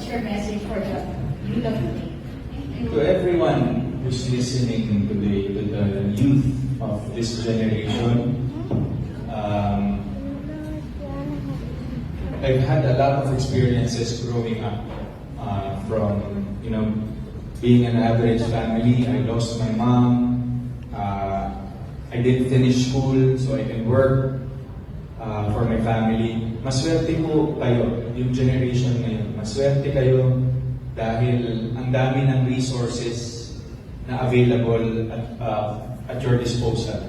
your message for the youth of today? To everyone who's listening today, to the youth of this generation, I've had a lot of experiences growing up from, being an average family. I lost my mom. I didn't finish school so I can work for my family. Maswerte po kayo, yung generation ngayon. Maswerte kayo dahil ang dami ng resources na available at your disposal.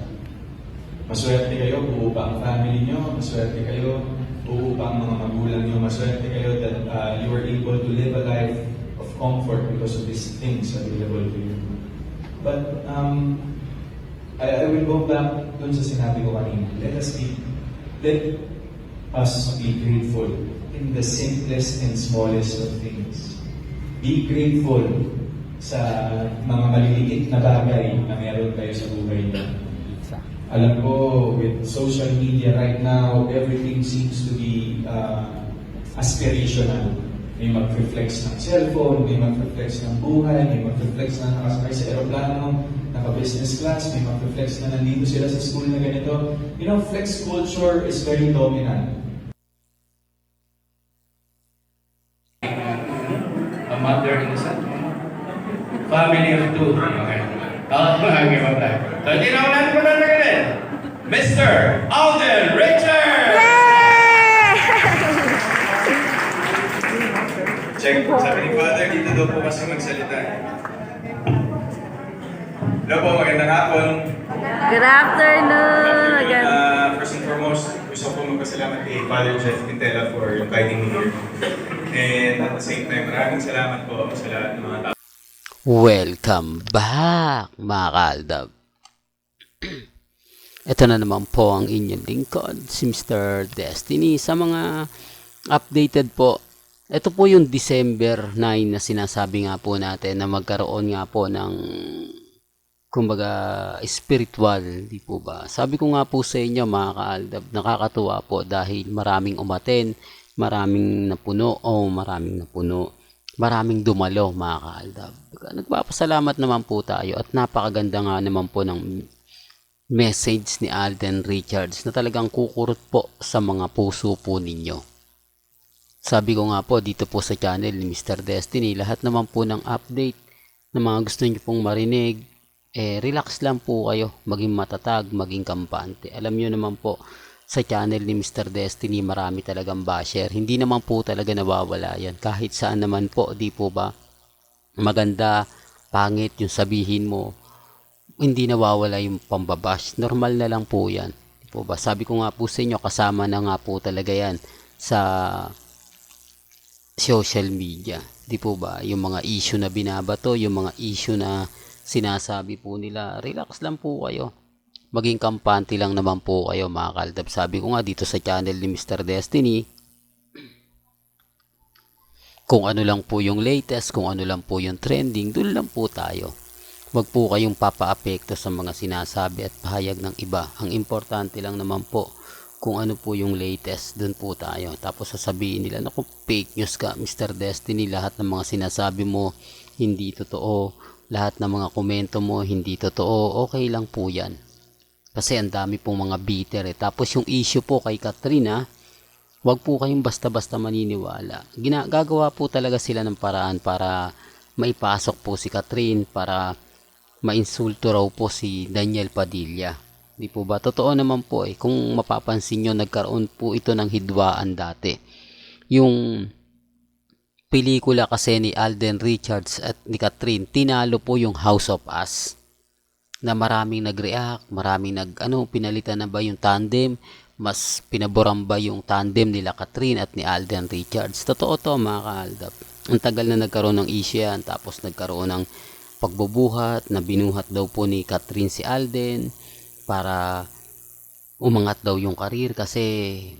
Maswerte kayo, buo pa ang family nyo. Maswerte kayo, buo pa ang mga magulang nyo. Maswerte kayo that you were able to live a life of comfort because of these things available to you. But I will go back dun sa sinabi ko kanina. Let us be grateful in the simplest and smallest of things. Be grateful sa mga maliliit na bagay na meron kayo sa buhay niyo. Alam ko, with social media right now, everything seems to be aspirational. May mag-reflex ng cellphone, may mag-reflex ng buhay, may mag-reflex na nakasakay sa aeroplano, naka-business class, may mag-reflex na nandito sila sa school na ganito. Flex culture is very dominant. A mother and a son. Family of two. Okay. Okay, bye-bye. So, hindi na ako natin pananagalin. Mr. Alden Richard! Check. Sabi ni Father, dito daw po kasi magsalita. Hello po, magandang hapon. Good afternoon again. First and foremost, gusto ko magpasalamat kay Father Jeff Quintela for inviting me here. And at the same time, maraming salamat po sa lahat ng mga tao. Welcome back, mga kaaldab. Ito na naman po ang inyong lingkod, si Mr. Destiny. Sa mga updated po, ito po yung December 9 na sinasabi nga po natin na magkaroon nga po ng kumbaga spiritual, di po ba? Sabi ko nga po sa inyo, mga kaaldab, nakakatuwa po dahil maraming umaten, maraming napuno, maraming dumalo, mga kaaldab. Nagpapasalamat naman po tayo at napakaganda nga naman po ng message ni Alden Richards na talagang kukurot po sa mga puso po ninyo. Sabi ko nga po dito po sa channel ni Mr. Destiny, lahat naman po ng update na mga gusto niyo pong marinig, relax lang po kayo, maging matatag, maging kampante. Alam niyo naman po, sa channel ni Mr. Destiny, marami talagang basher. Hindi naman po talaga nawawala yan. Kahit saan naman po, di po ba? Maganda, pangit yung sabihin mo, hindi nawawala yung pambabash. Normal na lang po yan. Di po ba? Sabi ko nga po sa inyo, kasama na nga po talaga yan sa social media. Di po ba? Yung mga issue na binabato, yung mga issue na sinasabi po nila, relax lang po kayo. Maging kampante lang naman po kayo, mga kaaldab. Sabi ko nga dito sa channel ni Mr. Destiny, kung ano lang po yung latest, kung ano lang po yung trending, doon lang po tayo. Huwag po kayong papaapekto sa mga sinasabi at pahayag ng iba. Ang importante lang naman po, kung ano po yung latest, doon po tayo. Tapos sasabihin nila, naku, fake news ka, Mr. Destiny, lahat ng mga sinasabi mo, hindi totoo. Lahat ng mga komento mo, hindi totoo. Okay lang po yan. Kasi ang dami pong mga bitter eh. Tapos yung issue po kay Katrina, wag po kayong basta-basta maniniwala. Gagawa po talaga sila ng paraan para maipasok po si Catherine, para mainsulto raw po si Daniel Padilla. Di po ba? Totoo naman po eh. Kung mapapansin nyo, nagkaroon po ito ng hidwaan dati. Yung pelikula kasi ni Alden Richards at ni Catherine, tinalo po yung House of Us. Na maraming nag-react, maraming pinalitan na ba yung tandem, mas pinaboran ba yung tandem nila Catherine at ni Alden Richards. Totoo to, mga kaaldab. Ang tagal na nagkaroon ng issue yan, tapos nagkaroon ng pagbubuhat, na binuhat daw po ni Catherine si Alden para umangat daw yung karir kasi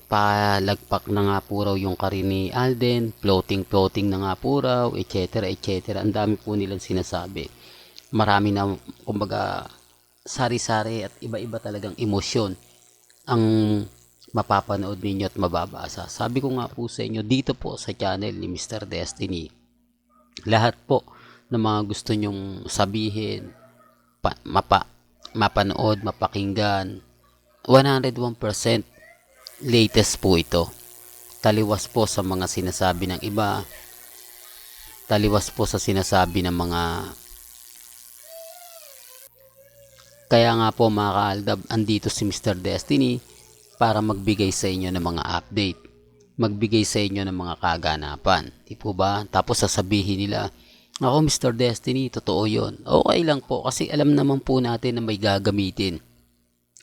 palagpak na nga po raw yung karir ni Alden, floating na nga po raw, etc. Ang dami po nilang sinasabi. Marami na, kumbaga, sari-sari at iba-iba talagang emosyon ang mapapanood ninyo at mababasa. Sabi ko nga po sa inyo, dito po sa channel ni Mr. Destiny, lahat po ng mga gusto nyong sabihin, mapanood, mapakinggan, 101% latest po ito. Taliwas po sa mga sinasabi ng iba, taliwas po sa sinasabi ng mga. Kaya nga po mga kaaldab, andito si Mr. Destiny para magbigay sa inyo ng mga update, magbigay sa inyo ng mga kaganapan, di po ba? Tapos sasabihin nila, ako Mr. Destiny, totoo yon. Okay lang po, kasi alam naman po natin na may gagamitin.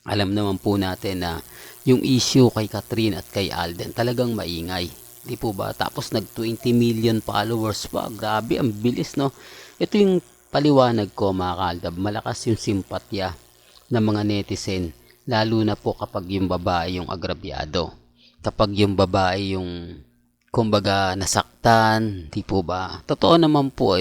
Alam naman po natin na yung issue kay Catherine at kay Alden talagang maingay, di po ba? Tapos nag 20 million followers pa, grabe, ang bilis, no? Ito yung paliwanag ko mga kaaldab, malakas yung simpatya ng mga netizen, lalo na po kapag yung babae yung agrabyado, kapag yung babae yung kumbaga nasaktan, di po ba? Totoo naman po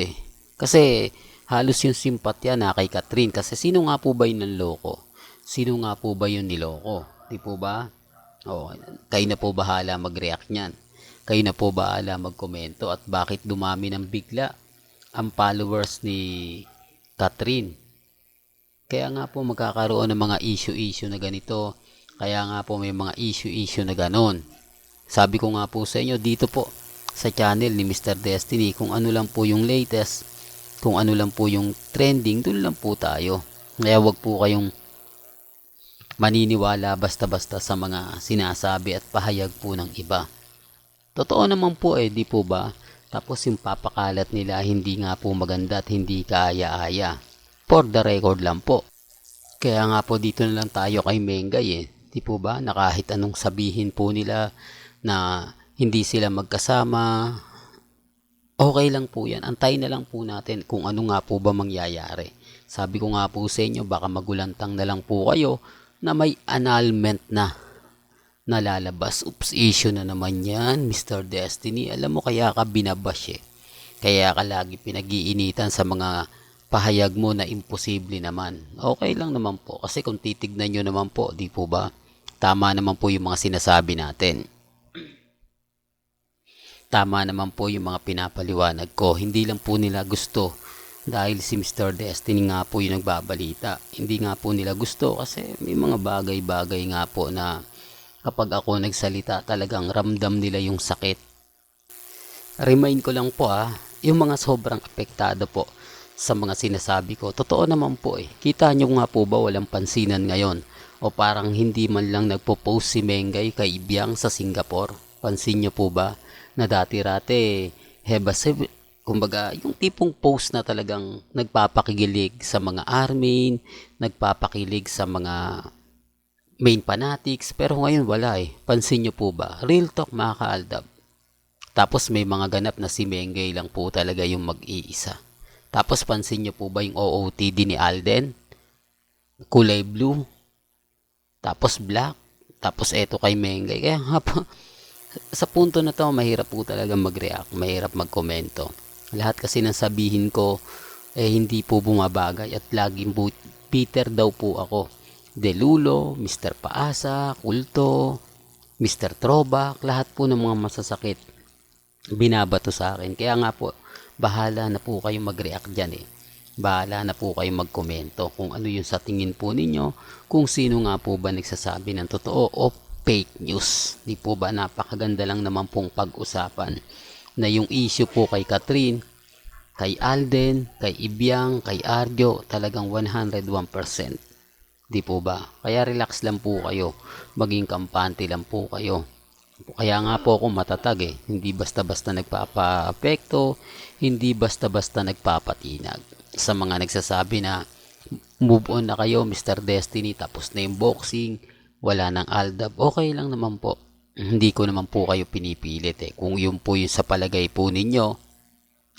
kasi halos yung simpatya na kay Catherine, kasi sino nga po ba yung nanloko? Sino nga po ba yung niloko? Di po ba? Kayo na po bahala mag-react niyan, kayo na po bahala magkomento at bakit dumami ng bigla ang followers ni Catherine. Kaya nga po magkakaroon ng mga issue na ganito. Kaya nga po may mga issue na ganon. Sabi ko nga po sa inyo, dito po sa channel ni Mr. Destiny, kung ano lang po yung latest, kung ano lang po yung trending, doon lang po tayo. Kaya wag po kayong maniniwala basta-basta sa mga sinasabi at pahayag po ng iba. Totoo naman po di po ba? Tapos yung papakalat nila hindi nga po maganda at hindi kaaya-aya. For the record lang po. Kaya nga po dito na lang tayo kay Mengay di po ba? Na kahit anong sabihin po nila na hindi sila magkasama, okay lang po yan. Antayin na lang po natin kung ano nga po ba mangyayari. Sabi ko nga po sa inyo, baka magulantang na lang po kayo na may annulment na nalalabas. Oops, issue na naman yan, Mr. Destiny. Alam mo, kaya ka binabash Kaya ka lagi pinag-iinitan sa mga pahayag mo na imposible naman. Okay lang naman po. Kasi kung titignan nyo naman po, di po ba? Tama naman po yung mga sinasabi natin. Tama naman po yung mga pinapaliwanag ko. Hindi lang po nila gusto dahil si Mr. Destiny nga po yung nagbabalita. Hindi nga po nila gusto kasi may mga bagay-bagay nga po na kapag ako nagsalita talagang ramdam nila yung sakit. Remind ko lang po yung mga sobrang apektado po sa mga sinasabi ko. Totoo naman po Kita nyo nga po ba walang pansinan ngayon? O parang hindi man lang nagpo-post si Mengay kay Ibiang sa Singapore? Pansin nyo po ba na dati-rate kumbaga yung tipong post na talagang nagpapakilig sa mga army, nagpapakilig sa mga main fanatics, pero ngayon wala Pansin nyo po ba? Real talk mga kaaldab. Tapos may mga ganap na si Mengay lang po talaga yung mag-iisa. Tapos pansin nyo po ba yung OOTD ni Alden? Kulay blue. Tapos black. Tapos eto kay Mengay. Kaya nga po, sa punto na to, mahirap po talaga mag-react. Mahirap magkomento. Lahat kasi ng sabihin ko, hindi po bumabagay. At laging Peter daw po ako. Delulo, Mr. Paasa, Kulto, Mr. Throwback, lahat po ng mga masasakit binabato sa akin. Kaya nga po, bahala na po kayo mag-react dyan Bahala na po kayo magkomento kung ano yung sa tingin po ninyo, kung sino nga po ba nagsasabi ng totoo o fake news. Di po ba napakaganda lang naman pong pag-usapan na yung issue po kay Catherine, kay Alden, kay Ibiang, kay Arjo, talagang 101%. Di po ba? Kaya relax lang po kayo. Maging kampante lang po kayo. Kaya nga po ako matatag Hindi basta-basta nagpapa-apekto, hindi basta-basta nagpapatinag. Sa mga nagsasabi na move on na kayo Mr. Destiny, tapos na yung boxing, wala nang aldab, okay lang naman po. Hindi ko naman po kayo pinipilit Kung yun po yung sa palagay po ninyo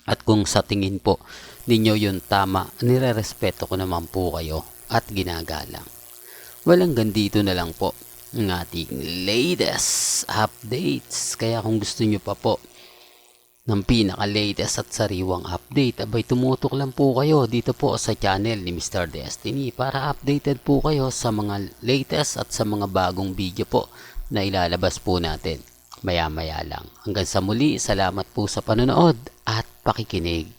at kung sa tingin po ninyo yun tama, nire-respeto ko naman po kayo at ginagalang. Walang gandito na lang po ang ating latest updates. Kaya kung gusto nyo pa po ng pinaka-latest at sariwang update, abay tumutok lang po kayo dito po sa channel ni Mr. Destiny para updated po kayo sa mga latest at sa mga bagong video po na ilalabas po natin maya-maya lang. Hanggang sa muli, salamat po sa panonood at pakikinig.